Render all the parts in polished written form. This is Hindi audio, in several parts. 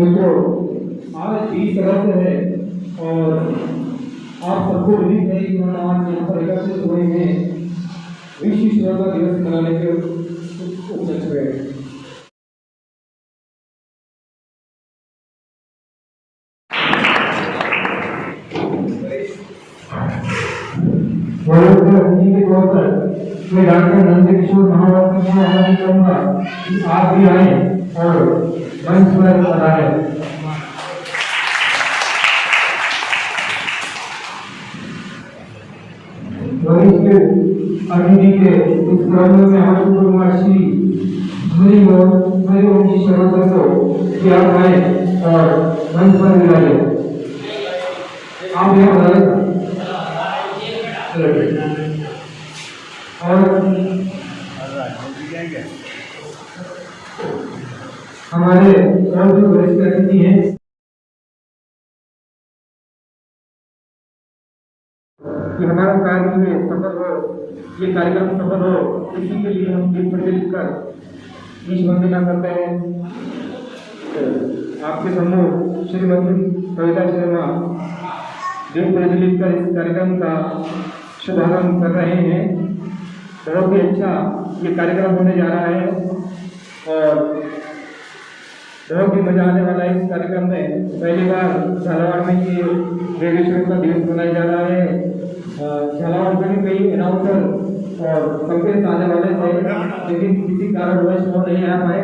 मित्रों, आज 20 अगस्त है और आप सबको विदित है कि हम आज यहाँ पर एकत्रित हुए हैं विश्व श्रोता दिवस मनाने के उपलक्ष्य में। के तौर पर मैं डॉक्टर नंदकिशोर महाराज से आग्रह करूंगा कि आप भी आए और मंच पर पधारें। वरिष्ठ अतिथि के इस क्रम में हम कुमार श्री धनी मेरे उनकी शरण को कि आप आए और मंच पर बुलाइए। आप यहाँ पधारें और हमारे जो वरिष्ठ अतिथि हैं कि हमारा कार्य में सफल हो, ये कार्यक्रम सफल हो, इसी के लिए हम दीप प्रज्वलित कर ईश वंदना करते हैं। आपके सम्मुख श्रीमती कविता शर्मा दीप प्रज्वलित कर इस कार्यक्रम का शुभारंभ कर रहे हैं। बहुत ही अच्छा ये कार्यक्रम होने जा रहा है और बहुत ही मजा आने वाला है। इस कार्यक्रम में पहली बार झालावाड़ में ये रेडियो श्रोता दिवस मनाया जा रहा है। झालावाड़ में भी कई अनाउंसर और संकेत आने वाले थे, लेकिन किसी कारणवश वो नहीं आ पाए।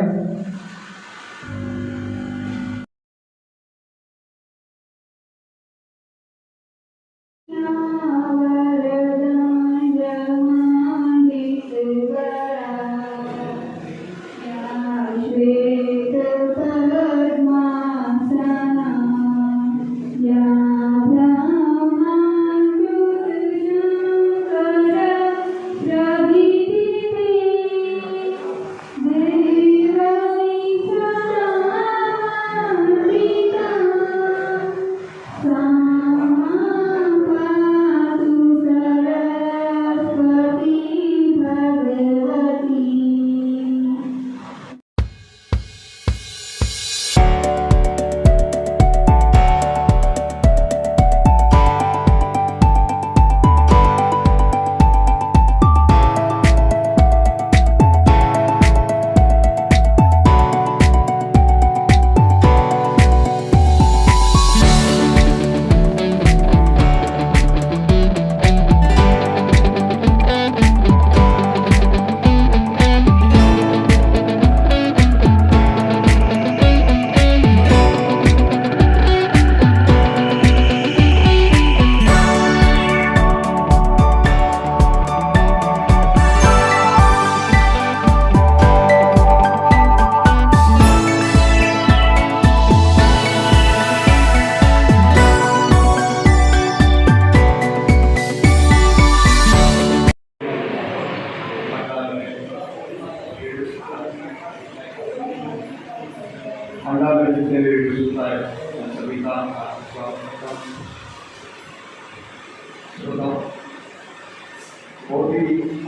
बहुत ही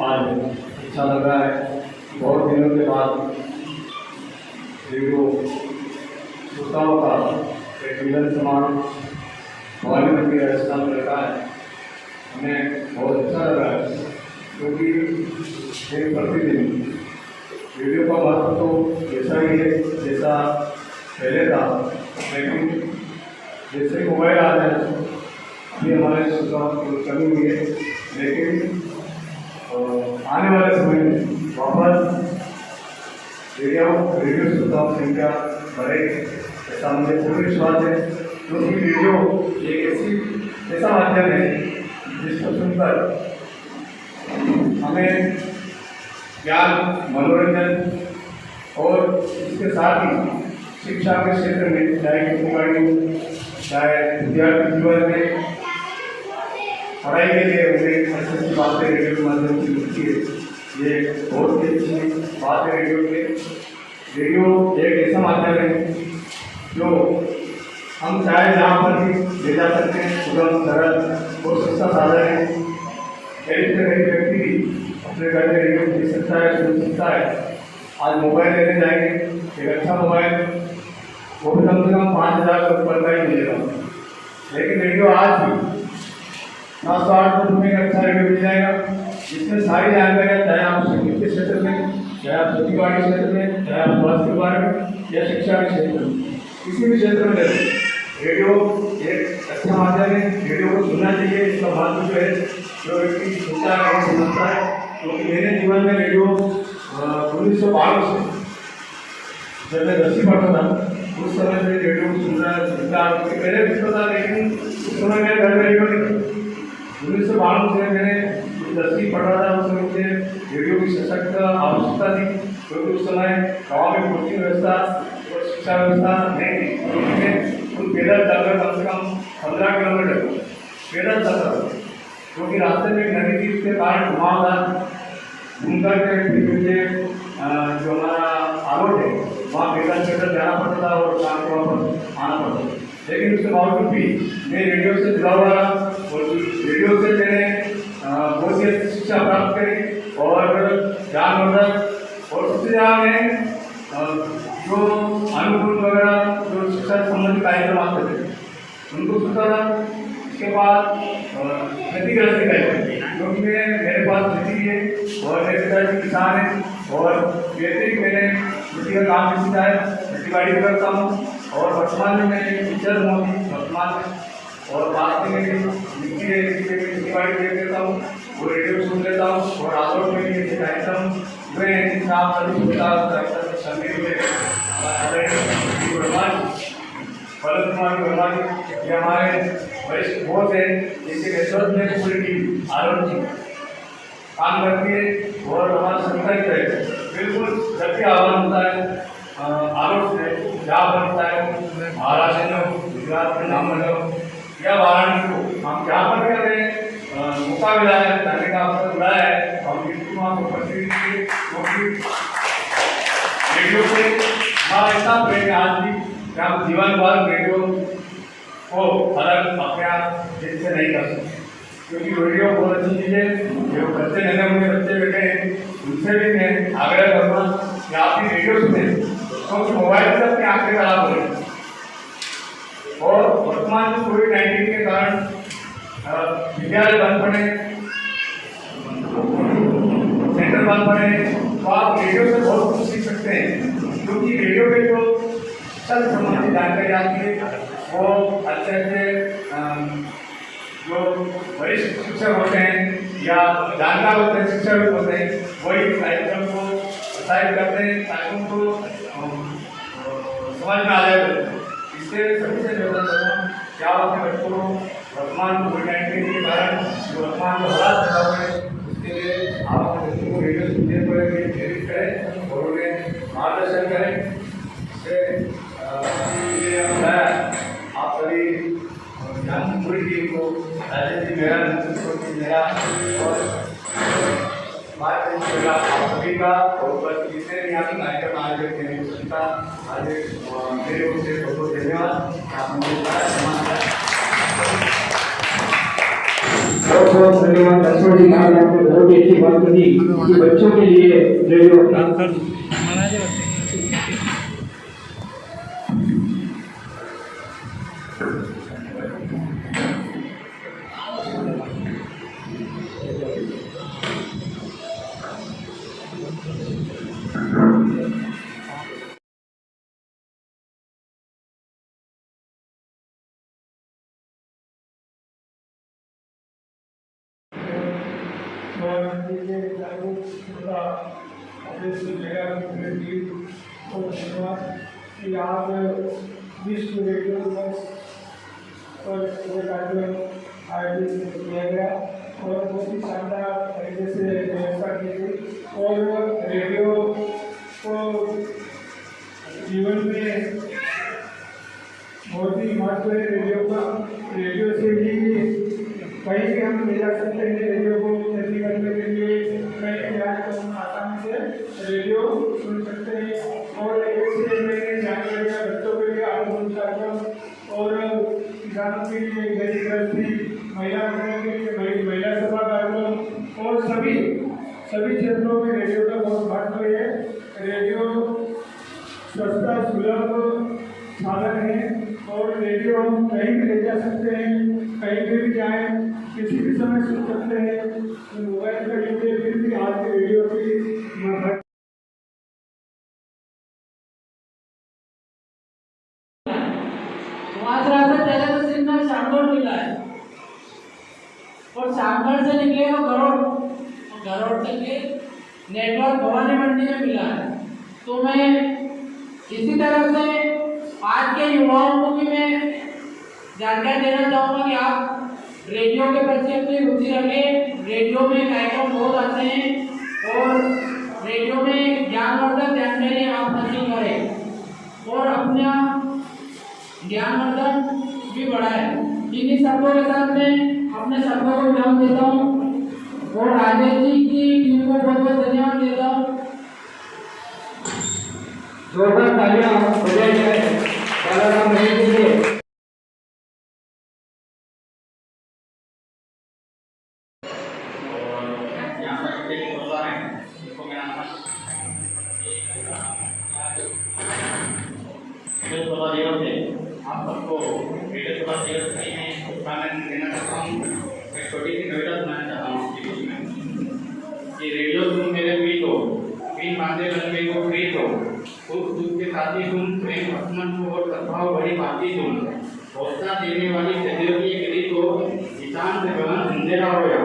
आज अच्छा लग रहा है। बहुत दिनों के बाद रेडियो श्रोताओं का एक मिलन समान भवानी मंदिर राजस्थान में रखा है। हमें बहुत अच्छा लग रहा है, क्योंकि एक प्रतिदिन रेडियो का महत्व तो ऐसा ही है जैसा पहले था, लेकिन जैसे मोबाइल आ जाए ये हमारे श्रोताओं की कमी हुई है। लेकिन आने वाले समय में वापस रेडियो श्रोताओं की संख्या बढ़ेगी, ऐसा मुझे पूर्ण विश्वास है। क्योंकि रेडियो एक ऐसा माध्यम है जिसको सुनकर हमें ज्ञान, मनोरंजन और इसके साथ ही शिक्षा के क्षेत्र में, चाहे अंगनवाड़ी, चाहे विद्यार्थी जीवन में पढ़ाई के लिए उन्हें अच्छी बातें रेडियो के माध्यम से मिलती है। ये बहुत ही अच्छी बात है रेडियो के। रेडियो एक ऐसा माध्यम है जो हम चाहे जहाँ पर भी ले जा सकते हैं, सुगम, सरल और सस्ता साधन है। गरीब से गरीब व्यक्ति भी अपने घर में रेडियो देख सकता है, सुन सकता है। आज मोबाइल लेने जाएंगे, एक अच्छा मोबाइल वो भी कम से कम 5,000 से ऊपर का ही मिलेगा। लेकिन रेडियो आज भी 908 में तुम्हें अच्छा रेडियो मिल जाएगा, जिसमें सारी जानकारियाँ, चाहे आप संगीत के क्षेत्र में, चाहे आप खेती बाड़ी क्षेत्र में, चाहे आप स्वास्थ्य के बारे में या शिक्षा के क्षेत्र में, किसी भी क्षेत्र में ले रेडियो एक अच्छा माध्यम है। रेडियो को सुनना चाहिए। इसका महत्व जो है, जो व्यक्ति सुनता है वो समझता है। क्योंकि मेरे जीवन में रेडियो 1912 से जब मैं 10वीं पढ़ता था, उस समय से रेडियो सुनना पहले भी था, लेकिन उस समय मेरे घर में रेडियो नहीं था। 1912 से मैंने 10वीं पढ़ रहा था, उस समय मुझे रेडियो की सशक्त आवश्यकता थी, क्योंकि उस समय गाँव में कोचिंग व्यवस्था और शिक्षा व्यवस्था नहीं थी। उन पैदल चलकर कम से कम 15 किलोमीटर पैदल चलता था, क्योंकि रास्ते में एक नदी थी, उसके कारण घुमावदार घूमकर के मुझे जो हमारा आरोड है वहाँ पैदल जाना पड़ता था और शाम को वापस आना पड़ता था। लेकिन उसके बावजूद भी मैं रेडियो से जुड़ा हुआ रहा और रेडियो से मैंने बहुत सी शिक्षा प्राप्त करी और ज्ञानवर्धक और सबसे ज़्यादा मैं जो अनुकूल वगैरह जो शिक्षा संबंधित कार्यक्रम आते थे उनको सुनता था। इसके बाद क्षतिग्रस्त कार्यक्रम, क्योंकि मेरे पास खेती है और मेरे पिताजी किसान हैं और वैसे ही मैंने खेती का काम भी सीखा है, खेती बाड़ी करता हूँ और वर्तमान में मैं टीचर हूँ वर्तमान में, और बाद में मिट्टी है खेती बाड़ी देख लेता हूँ और रेडियो सुन लेता हूँ। और आलोक में भी कार्यक्रम में काम संगीत में भरत कुमार वर्मा जी, ये हमारे वरिष्ठ बहुत है, जिसके नेतृत्व में पूरी टीम आरोप जी काम करती है और हमारा संगठन है। बिल्कुल जब भी आह्वान होता है आरोप से जहाँ बनता है महाराष्ट्र में, गुजरात में नाम या वाराणसी को हम जहाँ पर भी हमें मौका मिला है जाने का अवसर मिला है, हम बिल्कुल वहाँ को उपस्थित किए, क्योंकि रेडियो से हमारा ऐसा प्रेम है आज भी कि हम जीवन भर रेडियो को अलग अपने आप जिससे नहीं कर सकते। क्योंकि रेडियो बहुत अच्छी चीज़ है। जो बच्चे नए मुझे बच्चे बैठे हैं उनसे भी मैं आग्रह करूँगा कि आप भी रेडियो सुनें, क्योंकि मोबाइल से अपनी आँखें खराब हो रही हैं। और वर्तमान में कोविड-19 के कारण विद्यालय बंद पड़े, सेंटर बंद पड़े, तो आप रेडियो से बहुत कुछ सीख सकते हैं। क्योंकि रेडियो पे जो सब संबंधित जानकारी आती है वो अच्छे जो वरिष्ठ शिक्षक होते हैं या जानकार होते हैं, शिक्षक होते हैं, वही कार्यक्रम को प्रसारित करते हैं ताकि उनको समझ में आ जाए। इससे सभी से निवेदन करूँ क्या अपने बच्चों को वर्तमान कोविड-19 के कारण वर्तमान जो हालात पैदा हुए उसके लिए आप अपने बच्चों को रेडियो सुनने पर प्रेरित करें और उन्हें मार्गदर्शन करें। आप सभी ज्ञान पूरी टीम को राजेश जी मेरा मेरा और आप सभी का और जितने भी यहाँ के कार्यक्रम आयोजित करने की सभी का आज मेरे ओर से बहुत बहुत धन्यवाद। बहुत बहुत धन्यवाद लक्ष्मण जी, आपने बहुत ही अच्छी बात कही कि बच्चों के लिए रेडियो कि आज विश्व रेडियो दिवस पर कार्यक्रम आयोजित किया गया और बहुत ही शानदार तरीके से व्यवस्था की गई। और रेडियो को जीवन में बहुत ही महत्व है रेडियो का। रेडियो से ही कहीं भी हम ले जा सकते हैं रेडियो को खेती करने के लिए, कहीं भी हम आसानी से रेडियो सुन सकते हैं। और एक से मैंने जानकारियाँ बच्चों के लिए आरोग्य कार्यक्रम और किसानों के लिए गरीब गृहस्थी महिला के लिए महिला सभा कार्यक्रम और सभी क्षेत्रों में रेडियो का बहुत महत्व है। रेडियो सस्ता सुलभ साधन है और रेडियो हम कहीं भी ले जा सकते हैं, कहीं पे भी जाएं, किसी भी समय सुन सकते हैं। मोबाइल का यूज है, फिर भी आज के रेडियो की पहले तो सिग्नल शामगढ़ मिला है और शामगढ़ से निकले तो गरोड़ तक के नेटवर्क भवानी मंडी में मिला है। तो मैं इसी तरह से आज के युवाओं को भी मैं जानकारी देना चाहूँगा कि आप रेडियो के प्रति अपनी रुचि रखें। रेडियो में कार्यक्रम बहुत आते हैं और रेडियो में ज्ञानवर्धक जानकारी आप हासिल करें और अपना ज्ञानवर्धन भी बढ़ाए। इन्हीं शब्दों के साथ मैं अपने शब्दों को विराम देता हूँ और राजेश जी की टीम को बहुत बहुत धन्यवाद देता हूँ। जोरदार तालियां बजाई जाए बालाराम महेश के लिए। आप सबको रेडियो सभा दिवस में शुभकामनाएं देना चाहता हूँ। मैं छोटी सी कविता सुनाना चाहता हूँ कि रेडियो तुम मेरे प्रीत हो, बिन बांधे लंबे को प्रीत हो, सुख दुख के साथी तुम, प्रेम अपनन को और सद्भाव भरी बाती तुम, हौसला देने वाली सदियों की एक रीत हो, किसान से गगन अंधेरा हो या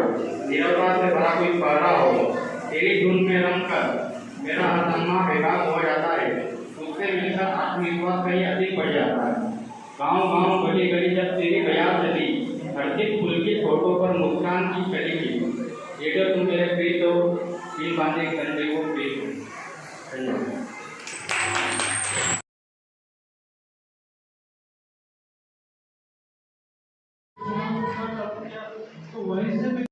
नीरवता से भरा कोई पहरा हो, तेरी धुन में रंग कर मेरा हर तन्मा बेकार हो जाता है, उससे मिलकर आत्मविश्वास कहीं अधिक बढ़ जाता है। गाँव गाँव गली गली जब तेरी बयान चली, हरदीप फूल की फोटो पर मुस्कान की चली थी, रेडियो तुम मेरे प्रीत हो, बिन बांधे कंधे को प्रीत हो। धन्यवाद। तो वहीं से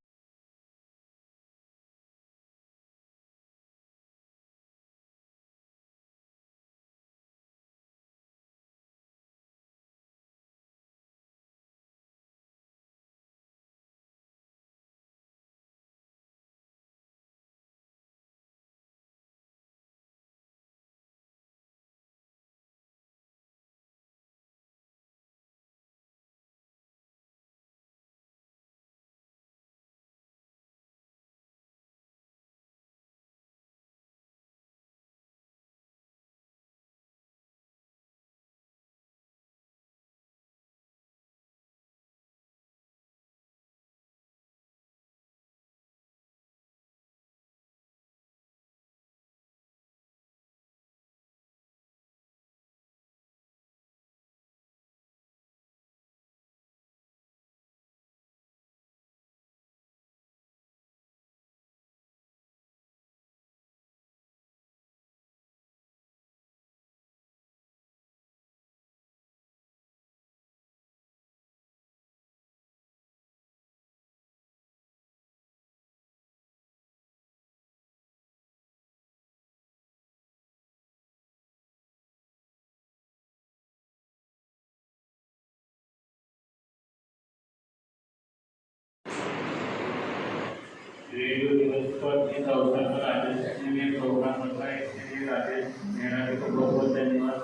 रेडियो दिवस पर इस अवसर पर राजेश ने में प्रोग्राम रखा है, इसके लिए राजेश मेहरा जी को बहुत बहुत धन्यवाद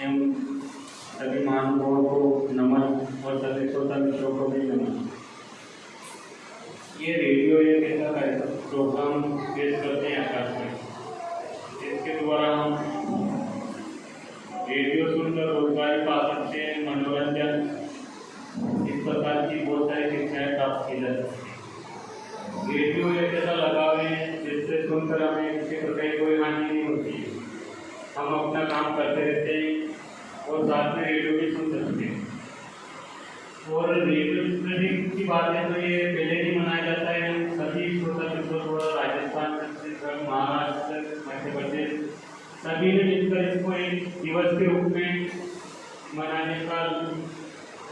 एवं सभी महानुभावों को नमन और सभी श्रोता मित्रों को भी नमन। ये रेडियो एक ऐसा प्रोग्राम पेश करते हैं आकाश में, इसके द्वारा हम रेडियो सुनकर रोजगार पा सकते हैं, मनोरंजन इस प्रकार की बहुत सारी शिक्षाएँ प्राप्त की जा सकती है। रेडियो एक ऐसा लगाव है जिससे सुनकर हमें किसी प्रकार की कोई हानि नहीं होती है, हम अपना काम करते रहते हैं और साथ में रेडियो भी सुन सकते हैं। और रेडियो स्टडी की बात है तो ये पहले ही मनाया जाता है, सभी श्रोता मित्रों को राजस्थान, छत्तीसगढ़, महाराष्ट्र, मध्य प्रदेश सभी ने मिलकर इसको एक दिवस के रूप में मनाने का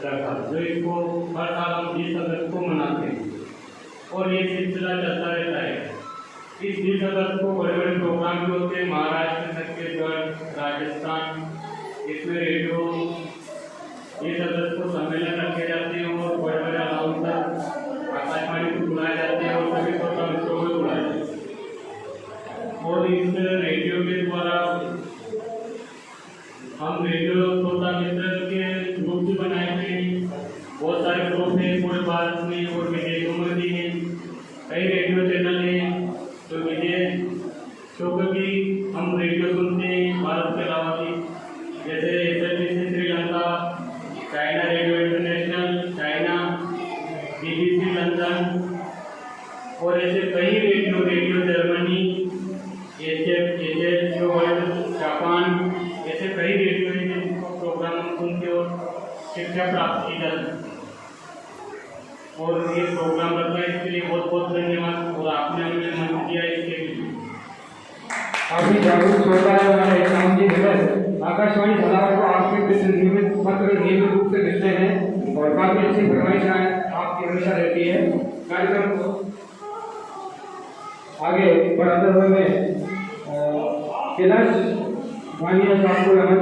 रखा, जो इसको हर साल हम 20 अगस्त को मनाते हैं और ये सिलसिला चलता रहता है। इस 20 अगस्त को बड़े बड़े प्रोग्राम भी होते हैं, महाराष्ट्र, छत्तीसगढ़, राजस्थान, इसमें रेडियो 20 अगस्त को सम्मेलन रखे जाते हैं और बड़े बड़े अनाउंसर आकाशवाणी को बुलाए जाते हैं और सभी श्रोता मित्रों को बुलाए जाते हैं। और इस रेडियो के द्वारा हम रेडियो श्रोता और विदेशों में भी कई रेडियो चैनल हैं जो विदेशों में भी हम रेडियो सुनते हैं, भारत के अलावा भी, जैसे SLBC Sri Lanka, China radio international, China, BBC London और ऐसे कई radio Germany, Asia world, Japan, ऐसे कई रेडियो हैं जिनको प्रोग्राम हम सुनते और शिक्षा प्राप्त की जा सकती है। और ये प्रोग्राम रखा है इसके लिए बहुत बहुत धन्यवाद और आपने हमें मन दिया इसके लिए। काफी जागरूक श्रोता है हमारा एग्जाम जी दिवस आकाशवाणी धनबाद को आपके कुछ नियमित पत्र नियमित रूप से मिलते हैं और काफी अच्छी फरमाइशें आपकी हमेशा रहती है। कार्यक्रम को आगे बढ़ाते हुए मैं कैलाश वानिया साहब को नमन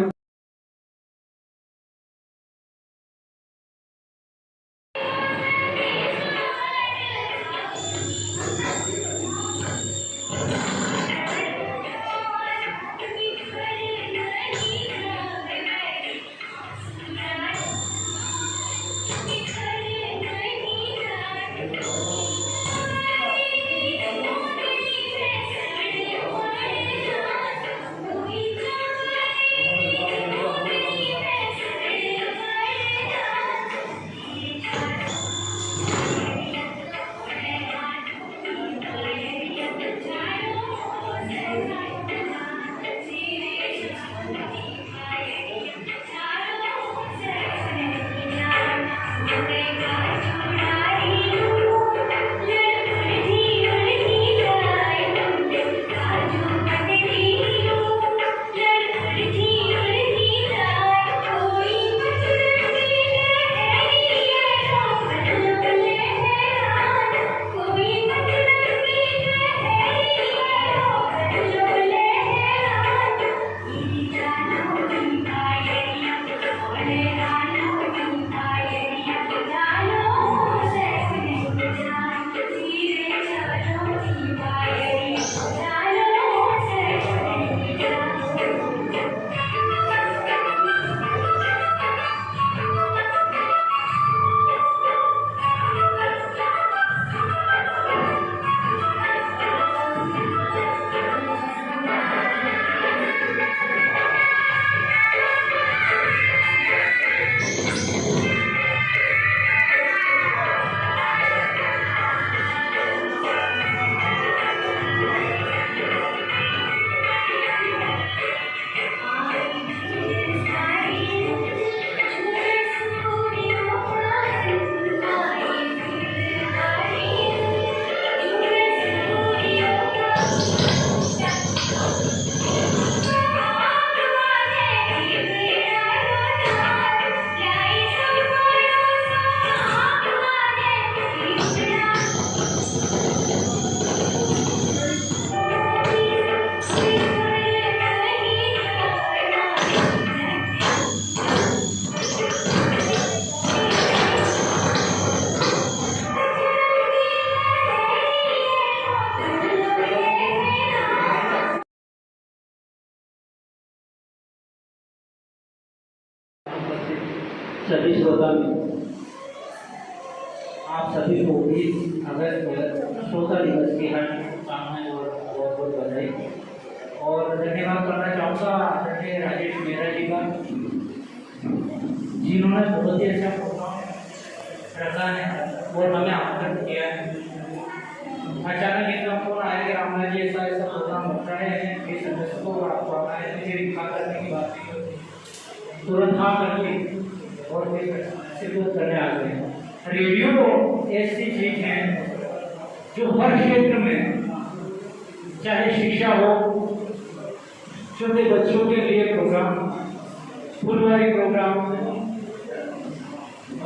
सभी श्रोता आप सभी को 20 अगस्त श्रोता दिवस की हार्दिक शुभकामनाएं और बहुत बहुत बधाई और धन्यवाद करना चाहूँगा आदरणीय राजेश मेहरा जी का, जिन्होंने बहुत ही अच्छा प्रोग्राम रखा है और हमें आमंत्रित किया है। अचानक एकदम फोन आया कि रामनाथ जी ऐसा ऐसा प्रोग्राम होता है, इस सदस्य को आपको आना है, मुझे दिखा करने की बात नहीं होती, तुरंत हाँ करके और फिर शिरकत करने आ गए। रेडियो ऐसी चीज है जो हर क्षेत्र में, चाहे शिक्षा हो, छोटे बच्चों के लिए प्रोग्राम, फुलवारी प्रोग्राम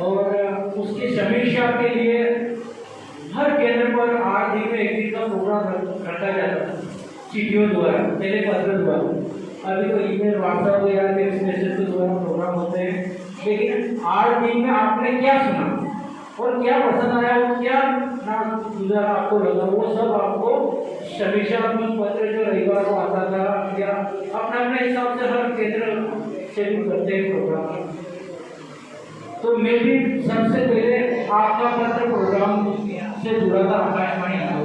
और उसकी समीक्षा के लिए हर केंद्र पर 8 दिन में एक दिन का प्रोग्राम रखा जाता था, चिट्ठियों द्वारा, पहले पत्र द्वारा, अभी तो ईमेल व्हाट्सएप या टेक्स्ट मैसेज के द्वारा प्रोग्राम होते हैं। लेकिन 8 दिन में आपने क्या सुना और क्या पसंद आया और क्या ना गुजारा आपको लगा, वो सब आपको समीक्षात्मक पत्र जो रविवार को आता था या अपने अपने हिसाब से हर केंद्र से भी करते हैं प्रोग्राम। तो मैं भी सबसे पहले आपका पत्र प्रोग्राम से जुड़ा था आकाशवाणी से,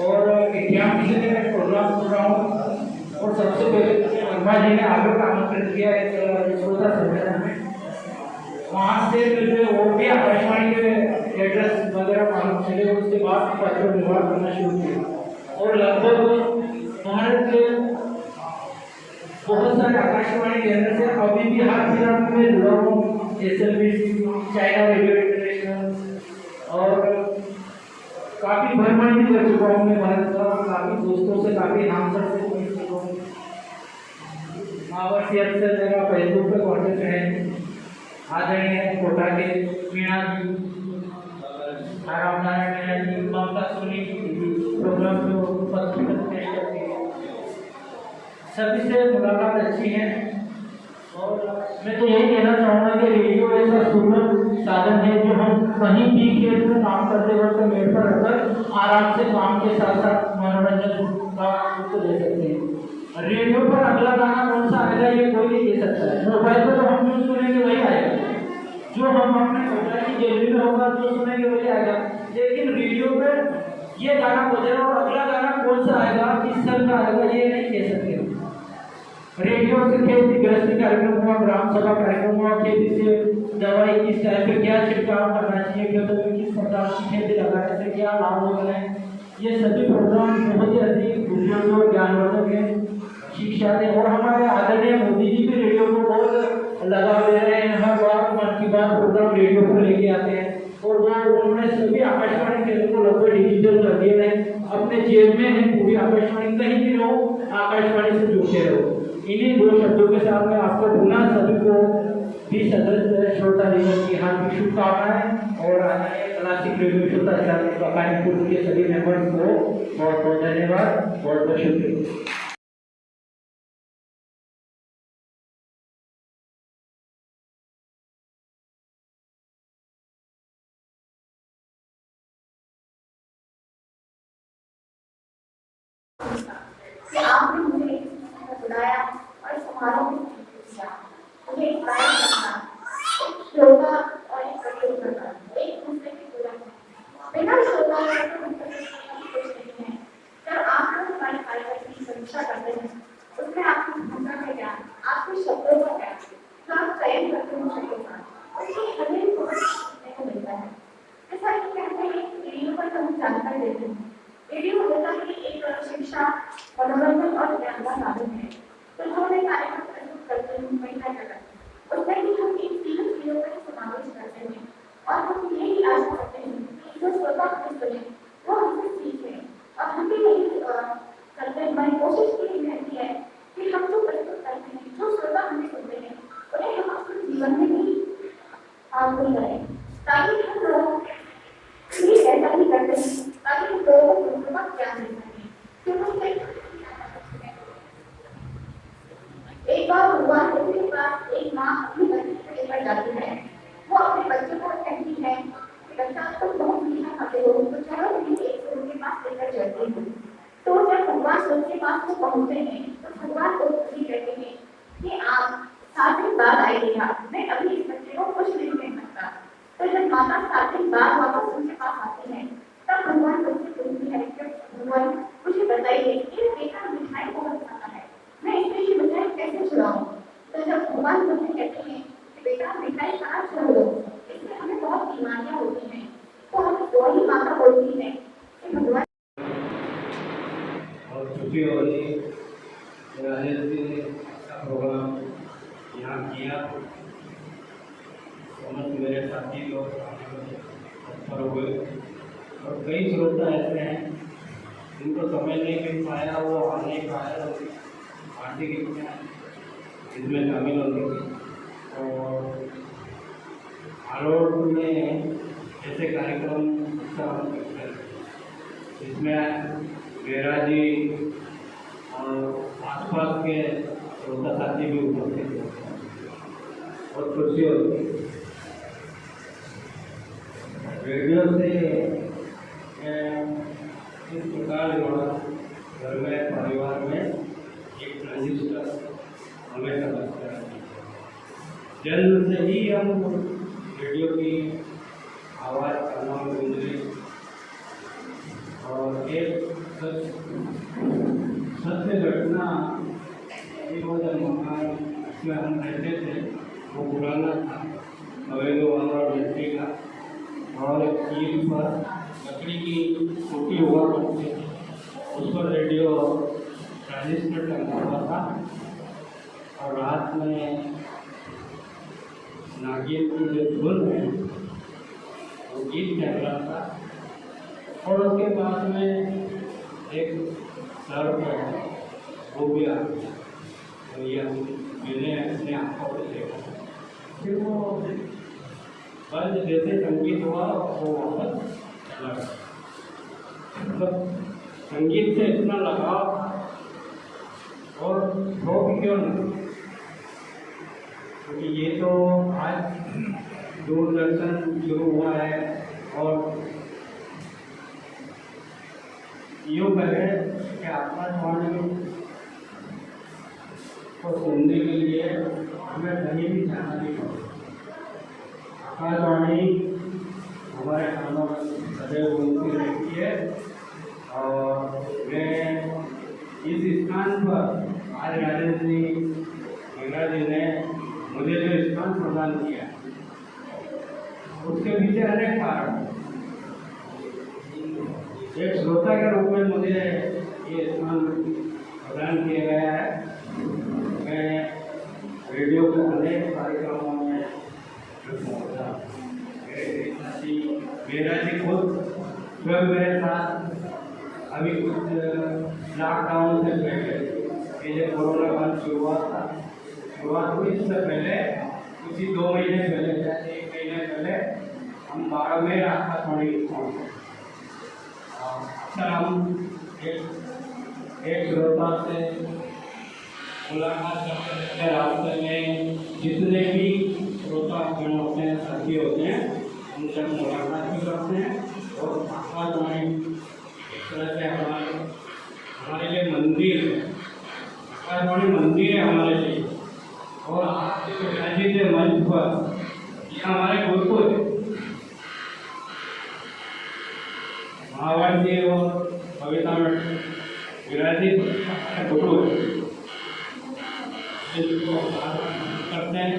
और 81 से मैं प्रोग्राम सुन रहा हूँ। और सबसे पहले वर्मा जी ने आगे का आमंत्रित किया एक श्रोता सम्मेलन में, वहाँ से मुझे और भी आकाशवाणी के एड्रेस वगैरह मालूम चले। उसके बाद पत्र व्यवहार करना शुरू किया और लगभग भारत के बहुत सारे आकाशवाणी केंद्र से अभी भी हाल फिलहाल में जुड़ा हूँ। SLBC, चाइना रेडियो इंटरनेशनल, और काफ़ी भ्रमण भी कर चुका हूँ मैं भारत का। काफ़ी दोस्तों से, काफ़ी नामसर से मिल चुका हूँ। महावर से मेरा फेसबुक पे कॉन्टेक्ट है। आदरणीय कोटा के मीणा जी, आराम नारायण मीणा जी, ममता सोनी प्रोग्राम में उपस्थित करती है। सभी से मुलाकात अच्छी है। और मैं तो यही कहना चाहूँगा कि रेडियो ऐसा सुलभ साधन है जो हम कहीं भी खेत में काम करते वक्त मेड़ पर रखकर आराम से काम के साथ साथ मनोरंजन का लुत्फ ले सकते हैं। रेडियो पर अगला गाना कौन सा आएगा ये कोई नहीं दे सकता है। मोबाइल पर तो हम जो सुनेंगे वही आएगा, जो हम अपने मोबाइल की गैलरी में होगा जो सुनेंगे वही आएगा। लेकिन रेडियो पर ये गाना बजेगा और अगला गाना कौन सा आएगा, किस सल का आएगा, ये नहीं कह सकते। रेडियो से खेती गृहस्थी कार्यक्रम हुआ, ग्राम सभा कार्यक्रम हुआ, खेती से दवाई किस टाइप पे क्या छिड़काव करना चाहिए, खेतों में किस प्रकार की खेती लगाने से क्या लाभ हो रहे हैं, ये सभी प्रोग्राम बहुत ही अधिक उपयोगी और ज्ञानवर्धक है, शिक्षा दे। और हमारे आदरणीय मोदी जी भी रेडियो को बहुत लगाव दे रहे हैं। हर बार मन की बात प्रोग्राम रेडियो पर लेके आते हैं और वो उन्होंने सभी आकाशवाणी केंद्र को लगभग डिजिटल कर दिया है। अपने जेब में है पूरी आकाशवाणी, कहीं भी रहो आकाशवाणी से जुड़ते रहो। इन्हीं दो शब्दों के साथ मैं आपको पुनः सभी को भी सदस्य श्रोता दिवस की हार्दिक शुभकामनाएं और क्लासिक रेडियो श्रोता चैनल के सभी मेंबर्स को बहुत बहुत धन्यवाद, बहुत बहुत शुक्रिया। कि आपने मुझे बुलाया और समारोह में किया। मुझे एक गायक बनना, एक श्रोता और एक प्रयोग करना, एक दूसरे की तुलना बिना श्रोता कुछ नहीं है। जब आप लोग हमारे कार्यक्रम की समीक्षा करते हैं उसमें आपकी भाषा का ज्ञान, आपके शब्दों का ज्ञान, जो आप चयन करते हैं शब्दों का, उससे हमें बहुत सीखने को मिलता है। जैसा कि कहते हैं रेडियो पर हम जानकारी देते हैं, रेडियो होता है एक शिक्षा, मनोरंजन और ज्ञान का साधन है। तो जो हमें कार्यक्रम प्रस्तुत करते हैं महिला जगत, उसमें भी हम इन तीनों चीजों का समावेश करते हैं और हम यही आशा करते हैं कि जो श्रोता हमें सुने वो हमसे सीखे। और हम भी यही करते हैं, हमारी कोशिश यही रहती है कि हम जो प्रस्तुत करते हैं, जो श्रोता हमें सुनते हैं, उन्हें हम अपने जीवन में भी आगे करें, ताकि हम लोग भी ऐसा ही करते हैं, ताकि हम लोगों को दूसरों का ज्ञान दे सकें। एक बार हुआ उसके बाद एक माँ अपनी बच्ची को लेकर जाती है। वो अपने बच्चे को कहती है कि बच्चा तुम बहुत मीठा खाते हो, तो चलो तुम एक उनके पास लेकर चलती हूँ। तो जब भगवान उनके पास वो पहुँचते हैं तो भगवान को भी कहते हैं कि आप 7 दिन बाद आइएगा, मैं अभी इस बच्चे को कुछ नहीं कह सकता। तो जब माता 7 दिन बाद वापस उनके पास आती है तब भगवान उनसे पूछती है कि भगवान मुझे बताइए कि बेटा मिठाई बहुत खाता है, मैं इससे ये मिठाई कैसे छुड़ाऊं। तो जब भगवान मुझे कहते हैं कि बेटा मिठाई कहाँ छोड़ दो, इससे हमें बहुत बीमारियां होती हैं, तो हमें वही माता बोलती है कि भगवान। और खुशी हो रही का प्रोग्राम यहाँ किया, समझ मेरे साथी लोग अच्छा हो गए। और कई श्रोता ऐसे हैं जिनको समय नहीं मिल पाया, वो आ नहीं पाया, आर्थिक इसमें शामिल हो गई। और आलोट में ऐसे कार्यक्रम इसमें मेरा जी और आसपास के श्रोता साथी भी उपस्थित थे, बहुत खुशी होती है। रेडियो से इस प्रकार घर में परिवार में एक ट्रांजिस्टर हमें समझता है। जन्म से ही हम रेडियो की आवाज़ करना गूंजे और एक सत्य घटना मकान में हम रहते थे, वो पुराना था, अवेलो वाला मिट्टी का, और एक कील पर लकड़ी की टूटी हुआ करती थी, उस पर रेडियो ट्रांजिस्टर टंगा हुआ था और रात में नागिन की जो धुन है वो गीत चल रहा था और उसके पास में एक सर पर वो भी आ गया और ये मैंने अपने आँखों से देखा। फिर वो बंद जैसे संगीत हुआ वो वापस चला गया। मतलब संगीत से इतना लगाव और वो भी क्यों नहीं, क्योंकि ये तो आज दूरदर्शन शुरू हुआ है और यूँ कहे कि आकाशवाणी को सुनने के लिए हमें कहीं भी जाना नहीं पड़ता। आकाशवाणी हमारे कानों में सदैव बोलती रहती है और मैं इस स्थान पर आज राजेश जी मीरा जी ने मुझे जो स्थान प्रदान किया उसके पीछे अनेक कारण। एक श्रोता के रूप में मुझे ये स्थान प्रदान किया गया है। मैं रेडियो के अनेक कार्यक्रमों में पहुँचा। मेरा जी खुद स्वयं मेरे साथ अभी कुछ लॉकडाउन से पहले ये जो कोरोना काल शुरुआत हुई इससे पहले कुछ ही 2 महीने पहले, 1 महीने पहले हम 12 में आकाशवाणी पहुँचे। अक्सर हम एक श्रोता से मुलाकात करते रहते हैं। रास्ते में जितने भी श्रोता होते हैं, साथी होते हैं, उनसे हम मुलाकात भी करते हैं और आकाशवाणी एक तरह से हमारे लिए मंदिर है। आकाशवाणी मंदिर है हमारे लिए और आपके के मंच पर ये हमारे गुरुकुल है। महावार जी और कविता में विराजित गुरु इसको करते हैं।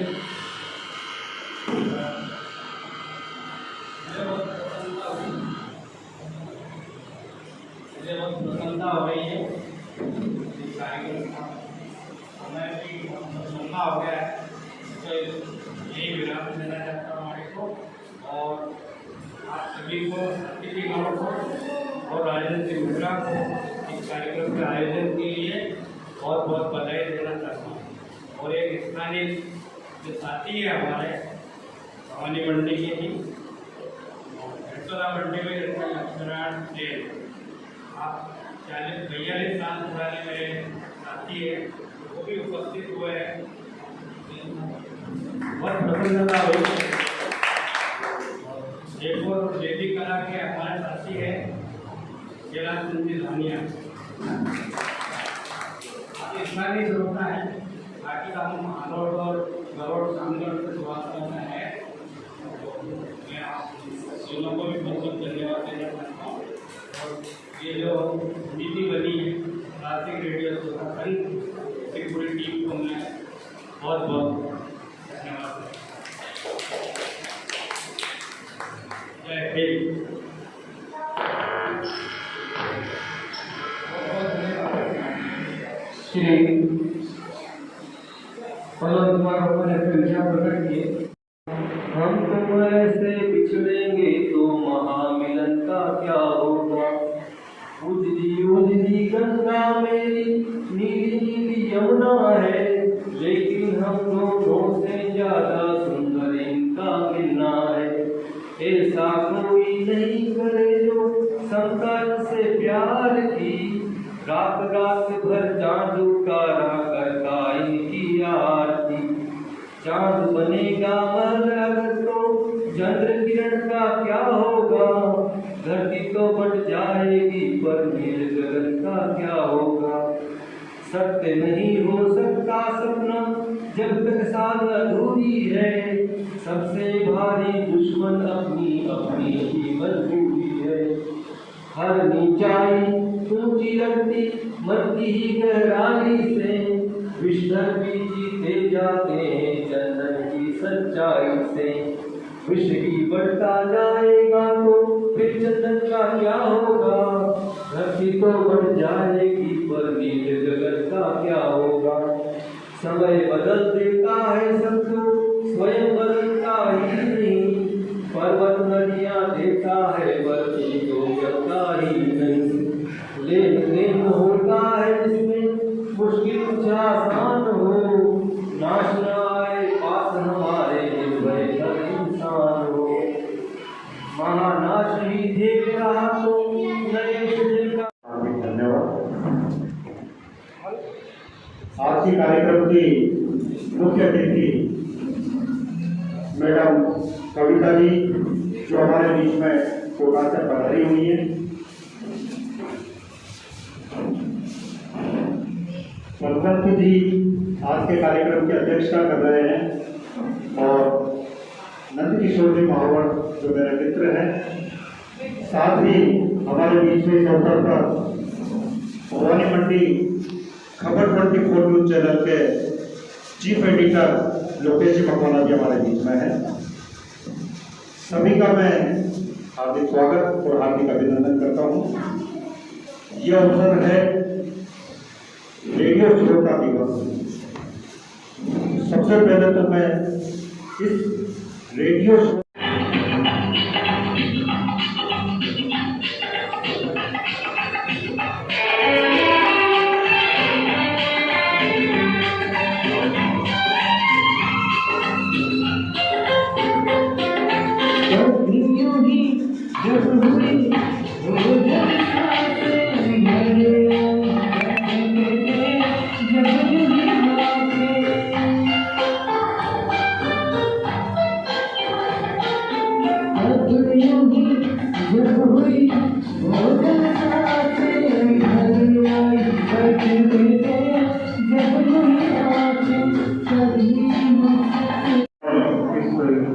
मुझे बहुत प्रसन्नता हो रही है इस कार्यक्रम का, हमें भी प्रसन्नता हो गया है, तो यही विराम देना चाहता हूँ हमारे को और आप सभी को, अतिथिगणों को और राजेश जी मिश्रा को इस कार्यक्रम के आयोजन के लिए बहुत बहुत बधाई देना चाहता हूँ। और एक स्थानीय जो साथी है हमारे भवानी मंडी के ही मंडी में रहते हैं लक्ष्मण सेन, आप 40-42 साल पुराने मेरे साथी है, वो भी उपस्थित हुए हैं। बहुत प्रसन्नता हुई। एक और देवी कला के हमारे साथी है कैलाश सिंह धानिया, स्थानीय श्रोता है, बाकी का हम आलोट और गरोड़ सामगढ़ से बात करना है। मैं आप दोनों को भी बहुत बहुत धन्यवाद देना चाहता हूँ। और ये जो नीति बनी है क्लासिक रेडियो श्रोता संघ, इसकी पूरी टीम को मैं बहुत बहुत धन्यवाद देता हूँ। जय हिंद। श्री पवन कुमार ने अपने विचार प्रकट किए। हम तुम ऐसे बिछड़ेंगे तो महामिलन का क्या होगा। उजली गंगा मेरी नीली नीली यमुना है, लेकिन हम दोनों से ज्यादा सुंदर इनका मिलना है। ऐसा कोई नहीं करे जो संकट से प्यार की, रात रात भर चांद उतारा करता इनकी आरती। चांद बनेगा मर अगर तो चंद्र किरण का क्या होगा। धरती तो बट जाएगी पर नील गगन का क्या होगा। सत्य नहीं हो सकता सपना जब तक साथ अधूरी है। सबसे भारी दुश्मन अपनी अपनी ही मजबूरी है। हर नीचाई ऊंची लगती मरती ही गहराई से। विश्व भी जीते जाते हैं चंदन की सच्चाई से। विश्व भी बढ़ता जाएगा तो फिर चंदन का क्या होगा। धरती तो बढ़ जाएगी पर नील जगत का क्या होगा। समय बदल देता है सबको स्वयं बदलता ही नहीं। पर्वत नदियाँ देता है बर्फी तो करता ही नहीं। लेन होता है जिसमें मुश्किल कुछ आसान हो। नाश न आए पास हमारे निर्भय हर इंसान हो। महानाश ही देख रहा तो नए सृजन का। धन्यवाद। आज के कार्यक्रम की मुख्य अतिथि मैडम कविता जी जो हमारे बीच में कोटा से पधारी हुई है। मधुकर जी आज के कार्यक्रम की अध्यक्षता कर रहे हैं और नंद किशोर जी महावर जो मेरे मित्र हैं, साथ ही हमारे बीच में इस अवसर पर भवानी मंडी खबर 24 न्यूज चैनल के चीफ एडिटर लोकेश जी मकवाना जी हमारे बीच में है। सभी का मैं हार्दिक स्वागत और हार्दिक अभिनंदन करता हूँ। यह अवसर है रेडियो श्रोता दिवस। सबसे पहले तो मैं इस रेडियो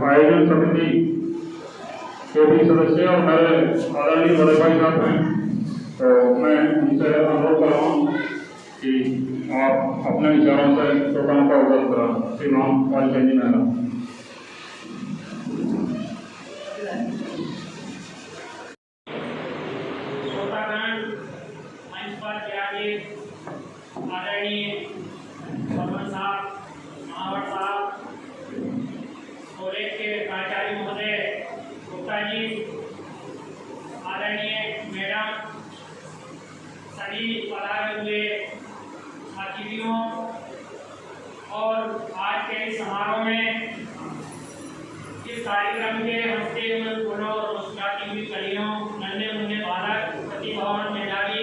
आयोजन समिति के भी सदस्य और मेरे आदरणीय बड़े भाई साहब हैं, तो मैं उनसे अनुरोध कर रहा हूँ कि आप अपने विचारों से श्रोताओं का अवगत करा। श्रीमान वालचंद जी मेहरा। श्रोतागण मंच पर विराजित आदरणीय सरपंच साहब, महावर साहब, कॉलेज के प्राचार्य महोदय गुप्ता जी, आदरणीय मैडम, सभी पधारे हुए अतिथियों और आज के इस समारोह में इस कार्यक्रम के हंसते हुए फूलों और मुस्कुराती हुई कलियों, नन्हे मुन्ने बालक, प्रतिभावान मेधावी,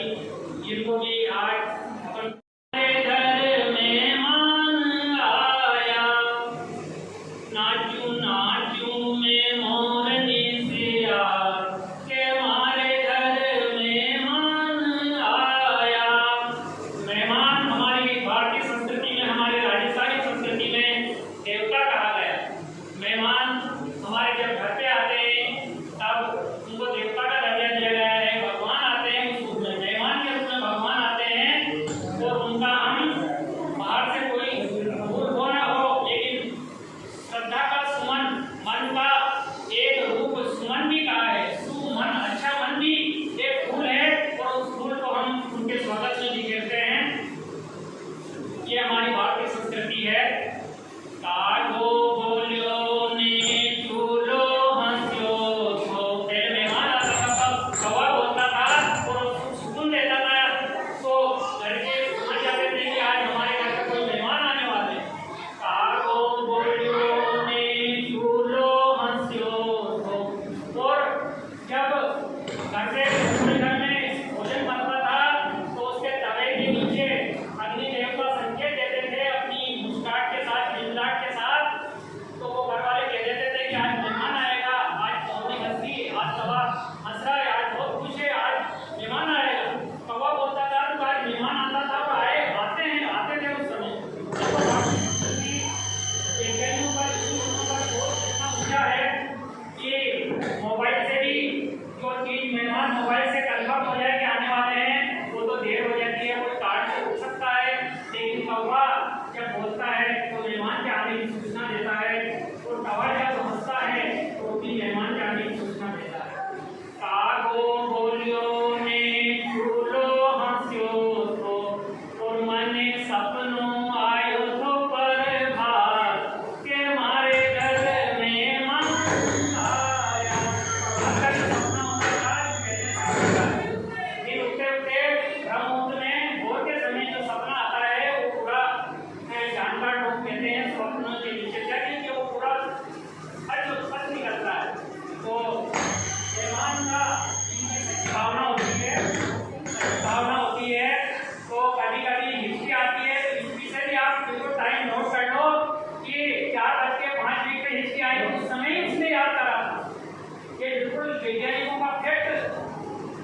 जिनको भी आज अपन घर मेहमान आया, नाचू नाचू में मोरनी से यार के हमारे घर मेहमान आया। मेहमान हमारी भारतीय संस्कृति में, हमारी राजस्थानी संस्कृति में देवता कहा गया। मेहमान हमारे जब घर पे आते हैं तब उनको देवता मोबाइल से कंफर्म हो जाए कि आने वाले हैं, वो तो देर हो जाती है, कोई कार्ड से पूछ सकता है, लेकिन कौवा जब बोलता है तो मेहमान के आने की सूचना देता है, और कौवा जब हंसता है तो भी मेहमान के आने की सूचना देता है। कागो बोलियो ने झूलो हंस्यो तो, और मने सपनों आयो तो पर भार के मारे घर में मन आया। अगर सपना होता था फिर उठते उठते ब्रह्ममुहूर्त में भोर के समय जो सपना आता है वो पूरा जानकार लोग कहते हैं स्वप्न के नीचे जाके कि वो पूरा सच निकलता है। तो मेहमान का भावना होती है तो कभी कभी हिस्ट्री आती है, तो हिस्ट्री से भी आप बिल्कुल टाइम नोट कर लो कि 4:05 पे हिस्ट्री आई, उस समय ही उसने याद करा ये बिल्कुल वैज्ञानिकों का फैक्ट।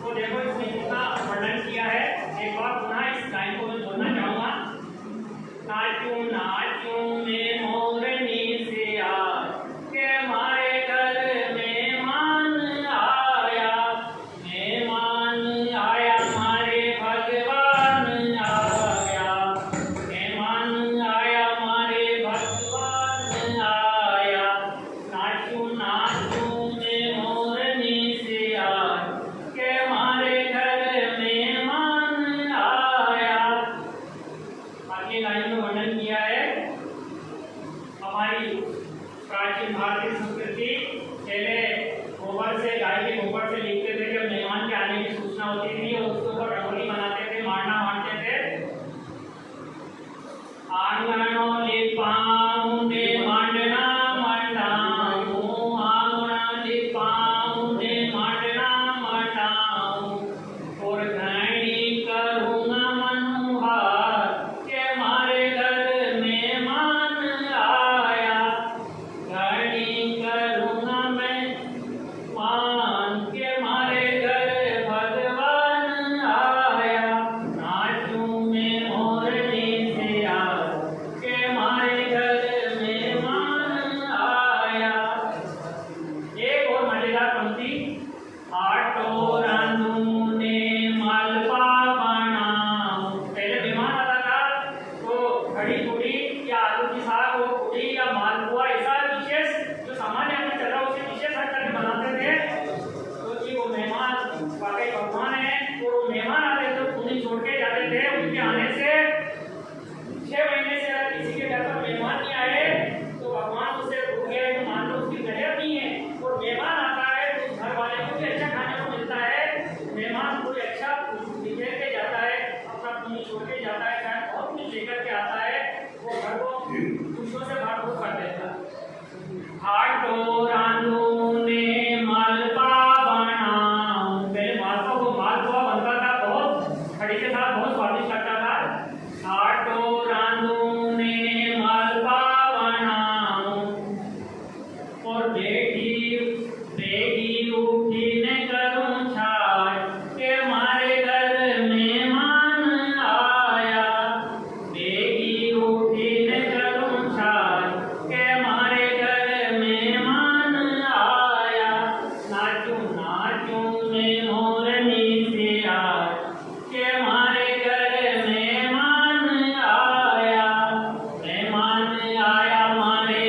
तो देखो इसने कितना वर्णन किया है। एक बार पुनः इस लाइन को मैं बोलना चाहूँगा। नाचूं नाचूं में मोरनी से आज के मारे घर मेहमान आया, मेहमान आया मारे भगवान आया, मेहमान आया मारे भगवान आया। नाचूं नाचूं में मोरनी से आज के मारे घर मेहमान आया। आगे लाइन में वर्णन किया है हमारी प्राचीन भारतीय संस्कृति पहले गोबर से, गाय के गोबर से लिखते थे जब मेहमान के आने की सूचना होती थी, और उसके ऊपर रंगोली बनाते थे, मारना मारते थे। आंगनो लिपाऊंदे मांडना मंडाऊं, आंगना लिपाऊंदे मांडना मंडाऊं, और घड़ी करूँगा मनोहार के मारे घर मेहमान आया, घड़ी करूँगा मैं मान के मारे घर भगवान आया। नाचूं में मोरनी से आज के मारे घर मेहमान आया। एक और मजेदार पंक्ति। आटो रांधूं ने मालपा बनाऊं। पहले मेहमान आता था तो कढ़ी पूड़ी या आलू की साग और पूड़ी या मालपुआ ऐसा विशेष जो सामान्य में चल रहा उसे विशेष हट करके बनाते थे। तो जी वो मेहमान वाकई भगवान है, तो वो मेहमान आते तो पूरी छोड़ के जाते थे। उनके आने से 6 महीने से अगर किसी के घर पर मेहमान नहीं आए तो भगवान उससे रुक गए, तो मान लो उसकी गजब नहीं है। और मेहमान आता है तो उस घर वाले को भी अच्छा खाने को मिलता है, मेहमान कोई अच्छा लेकर के जाता है, अपना पूरी छोड़ के जाता है, शायद बहुत कुछ लेकर के आता है, वो घर को खुशियों से भरपूर कर देता है। आटो रांधूं ने मालपा बनाऊं। पहले मालपा को मालपुआ बनता था, बहुत खड़ी के साथ बहुत स्वादिष्ट लगता था। आटो रांधूं ने मालपा बनाऊं, और बेटी बेटी उठी ने करूं छाय के मारे घर मेहमान आया, बेटी उठी ने करूं छाय के मारे घर मेहमान आया। नाचूं नाचूं में मोरनी से आज के मारे घर मेहमान आया, मेहमान आया मारे।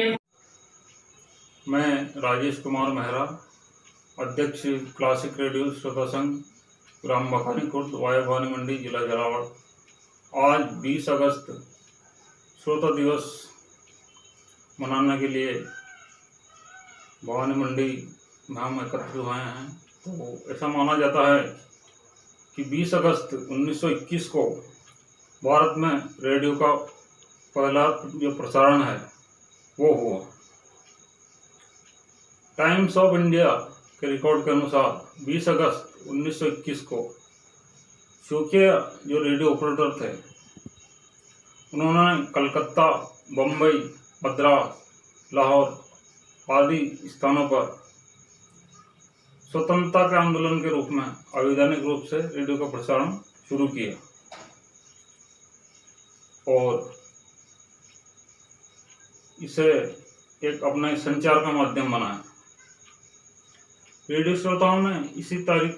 मैं राजेश कुमार मेहरा, अध्यक्ष क्लासिक रेडियो श्रोता संघ, ग्राम बखानी खुर्द, वाया भवानी मंडी, जिला झालावाड़। आज 20 अगस्त श्रोता दिवस मनाने के लिए भवानी मंडी में हम एकत्रित हुए हैं। तो ऐसा माना जाता है कि 20 अगस्त 1921 को भारत में रेडियो का पहला जो प्रसारण है वो हुआ। टाइम्स ऑफ इंडिया के रिकॉर्ड के अनुसार 20 अगस्त 1921 को शौकिया जो रेडियो ऑपरेटर थे उन्होंने कलकत्ता, बम्बई, मद्रास, लाहौर आदि स्थानों पर स्वतंत्रता के आंदोलन के रूप में अवैधानिक रूप से रेडियो का प्रसारण शुरू किया और इसे एक अपना संचार का माध्यम बनाया। रेडियो श्रोताओं ने इसी तारीख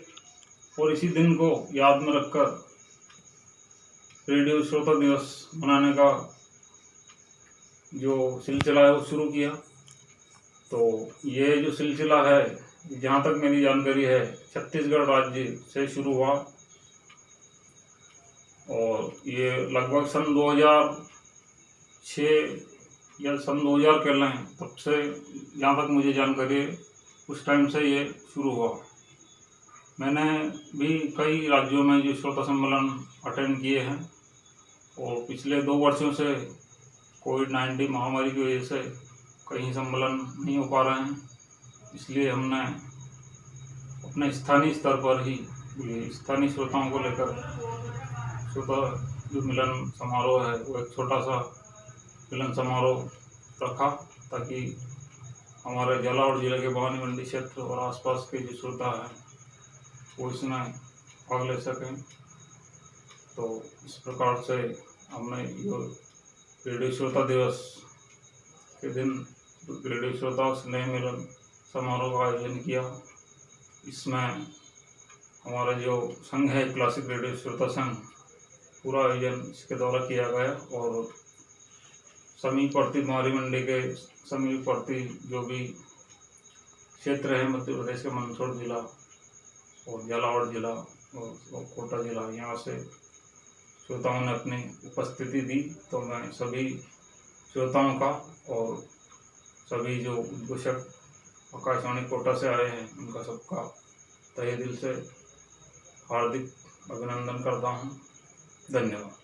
और इसी दिन को याद में रखकर रेडियो श्रोता दिवस मनाने का जो सिलसिला है वो शुरू किया। तो ये जो सिलसिला है, जहाँ तक मेरी जानकारी है, छत्तीसगढ़ राज्य से शुरू हुआ और ये लगभग सन 2006 या सन 2000 कह लें, तब से जहाँ तक मुझे जानकारी है उस टाइम से ये शुरू हुआ। मैंने भी कई राज्यों में जो श्रोता सम्मेलन अटेंड किए हैं और पिछले 2 वर्षों से कोविड-19 महामारी की वजह से कहीं सम्मेलन नहीं हो पा रहे हैं, इसलिए हमने अपने स्थानीय स्तर पर ही स्थानीय श्रोताओं को लेकर श्रोता जो मिलन समारोह है वो एक छोटा सा मिलन समारोह रखा, ताकि हमारे झालावाड़ जिले के भवानी मंडी क्षेत्र और आसपास के जो श्रोता हैं वो इसमें भाग ले सकें। तो इस प्रकार से हमने जो रेडियो श्रोता दिवस के दिन रेडियो श्रोता स्नेह मिलन समारोह का आयोजन किया। इसमें हमारा जो संघ है क्लासिक रेडियो श्रोता संघ, पूरा आयोजन इसके द्वारा किया गया और समीपवर्ती भवानी मंडी के समीपवर्ती जो भी क्षेत्र है मध्य प्रदेश के मंदसौर जिला और झालावाड़ जिला और कोटा जिला, यहाँ से श्रोताओं ने अपनी उपस्थिति दी। तो मैं सभी श्रोताओं का और सभी जो उद्घोषक आकाशवाणी कोटा से आए हैं उनका सबका तहे दिल से हार्दिक अभिनंदन करता हूँ। धन्यवाद।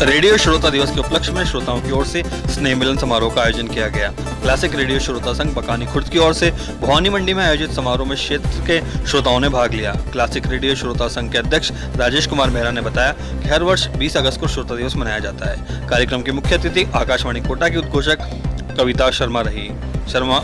रेडियो श्रोता दिवस के उपलक्ष्य में श्रोताओं की ओर से स्नेह मिलन समारोह का आयोजन किया गया। क्लासिक रेडियो श्रोता संघ बकानी खुर्द की ओर से भवानी मंडी में आयोजित समारोह में क्षेत्र के श्रोताओं ने भाग लिया। क्लासिक रेडियो श्रोता संघ के अध्यक्ष राजेश कुमार मेहरा ने बताया कि हर वर्ष 20 अगस्त को श्रोता दिवस मनाया जाता है। कार्यक्रम की मुख्य अतिथि आकाशवाणी कोटा की उद्घोषक कविता शर्मा रही।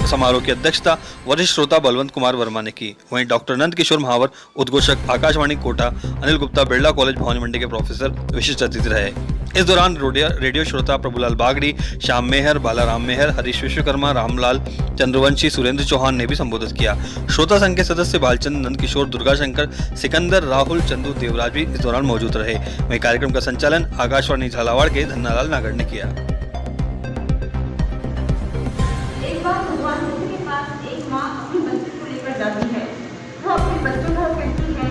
समारोह की अध्यक्षता वरिष्ठ श्रोता बलवंत कुमार वर्मा ने की। वहीं डॉक्टर नंद किशोर महावर उद्घोषक आकाशवाणी कोटा, अनिल गुप्ता बिरला कॉलेज भवानी मंडी के प्रोफेसर विशिष्ट अतिथि रहे। इस दौरान रेडियो श्रोता प्रभुलाल बागड़ी, श्याम मेहर, बालाराम मेहर, हरीश विश्वकर्मा, रामलाल चंद्रवंशी, सुरेंद्र चौहान ने भी संबोधित किया। श्रोता संघ के सदस्य बालचंद, नंद किशोर, दुर्गा शंकर, सिकंदर, राहुल, चंदू, देवराज भी इस दौरान मौजूद रहे। वहीं कार्यक्रम का संचालन आकाशवाणी झालावाड़ के धन्नालाल नागर ने किया। भगवान बुद्ध के पास एक माँ अपने बच्चे को लेकर जाती है। वो अपने बच्चों को कहती है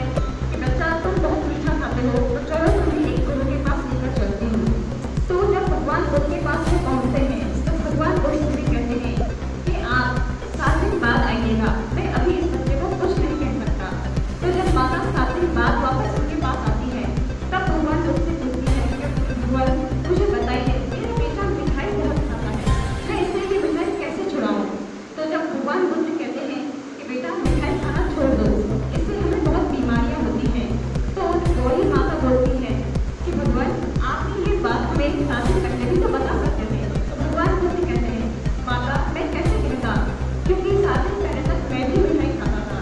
कि बच्चा तुम बहुत मीठा खाते हो, तो चलो तुम्हें एक गुरु के पास लेकर चलती हूँ। तो जब भगवान बुद्ध के पास वो पहुँचते हैं तो भगवान बुद्ध भी कहते हैं कि आप 7 दिन बाद आइएगा, मैं अभी इस बच्चे को कुछ नहीं कह सकता। तो जब माता 7 दिन बाद वापस उनके पास आती है तब भगवान बुद्ध से पूछती है कि भगवान मुझे बताइए, मेरा बेटा मिठाई बहुत खाता है, मैं इससे ये मिठाई कैसे छुड़ाऊँ। तो जब भगवान बुद्ध कहते हैं कि बेटा मिठाई खाना छोड़ दो, इससे हमें बहुत बीमारियां होती हैं, तो वही माता बोलती है कि भगवान आपने ये बात हमें 7 दिन पहले भी तो बता सकते थे। तो भगवान बुद्ध कहते हैं माता मैं कैसे कहता, क्योंकि 7 दिन पहले तक मैं भी मिठाई खाता था,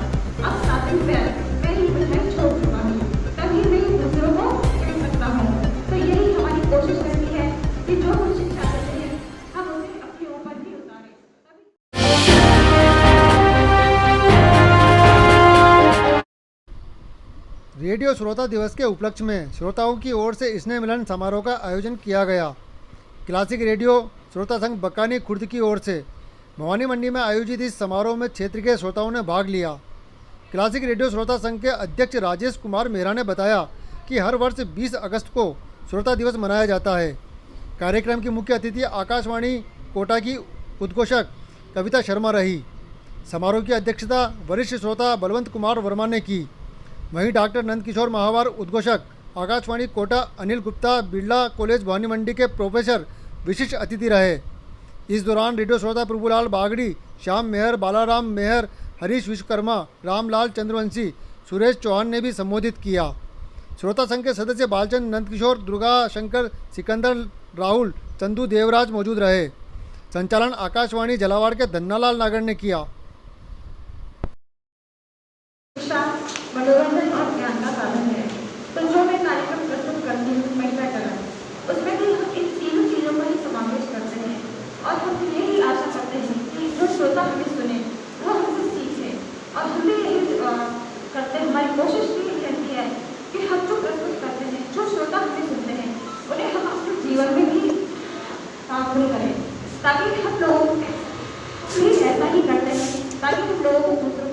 अब 7 दिन पहले मैं ये मिठाई छोड़ चुका हूँ, तभी मैं दूसरों को कह सकता हूँ। तो यही हमारी कोशिश रहती है कि जो हम शिक्षा देते हैं हम उसे अपने ऊपर भी उतारें। रेडियो श्रोता दिवस के उपलक्ष्य में श्रोताओं की ओर से स्नेह मिलन समारोह का आयोजन किया गया। क्लासिक रेडियो श्रोता संघ बकानी खुर्द की ओर से भवानी मंडी में आयोजित इस समारोह में क्षेत्र के श्रोताओं ने भाग लिया। क्लासिक रेडियो श्रोता संघ के अध्यक्ष राजेश कुमार मेहरा ने बताया कि हर वर्ष 20 अगस्त को श्रोता दिवस मनाया जाता है। कार्यक्रम की मुख्य अतिथि आकाशवाणी कोटा की उद्घोषक कविता शर्मा रही। समारोह की अध्यक्षता वरिष्ठ श्रोता बलवंत कुमार वर्मा ने की। वहीं डॉक्टर नंद किशोर महावर उद्घोषक आकाशवाणी कोटा, अनिल गुप्ता बिरला कॉलेज भवानी मंडी के प्रोफेसर विशिष्ट अतिथि रहे। इस दौरान रेडियो श्रोता प्रभुलाल बागड़ी, श्याम मेहर, बालाराम मेहर, हरीश विश्वकर्मा, रामलाल चंद्रवंशी, सुरेश चौहान ने भी संबोधित किया। श्रोता संघ के सदस्य बालचंद, नंद किशोर, दुर्गा शंकर, सिकंदर, राहुल, चंदू, देवराज मौजूद रहे। संचालन आकाशवाणी झालावाड़ के धन्नालाल नागर ने किया। मनोरंजन और ज्ञान का साधन है, तो जो मैं कार्यक्रम प्रस्तुत करती हूँ महिला करण, उसमें भी हम इन तीनों चीज़ों को ही समावेश करते हैं और हम यही आशा करते हैं कि जो श्रोता हमें सुने वो हमसे सीखे। और हम भी यही करते हैं, हमारी कोशिश भी यही रहती है कि हम जो प्रस्तुत करते हैं, जो श्रोता हमें सुनते हैं, उन्हें हम अपने जीवन में भी शामिल करें, ताकि हम लोग भी ऐसा ही करते हैं, ताकि हम लोगों को दूसरों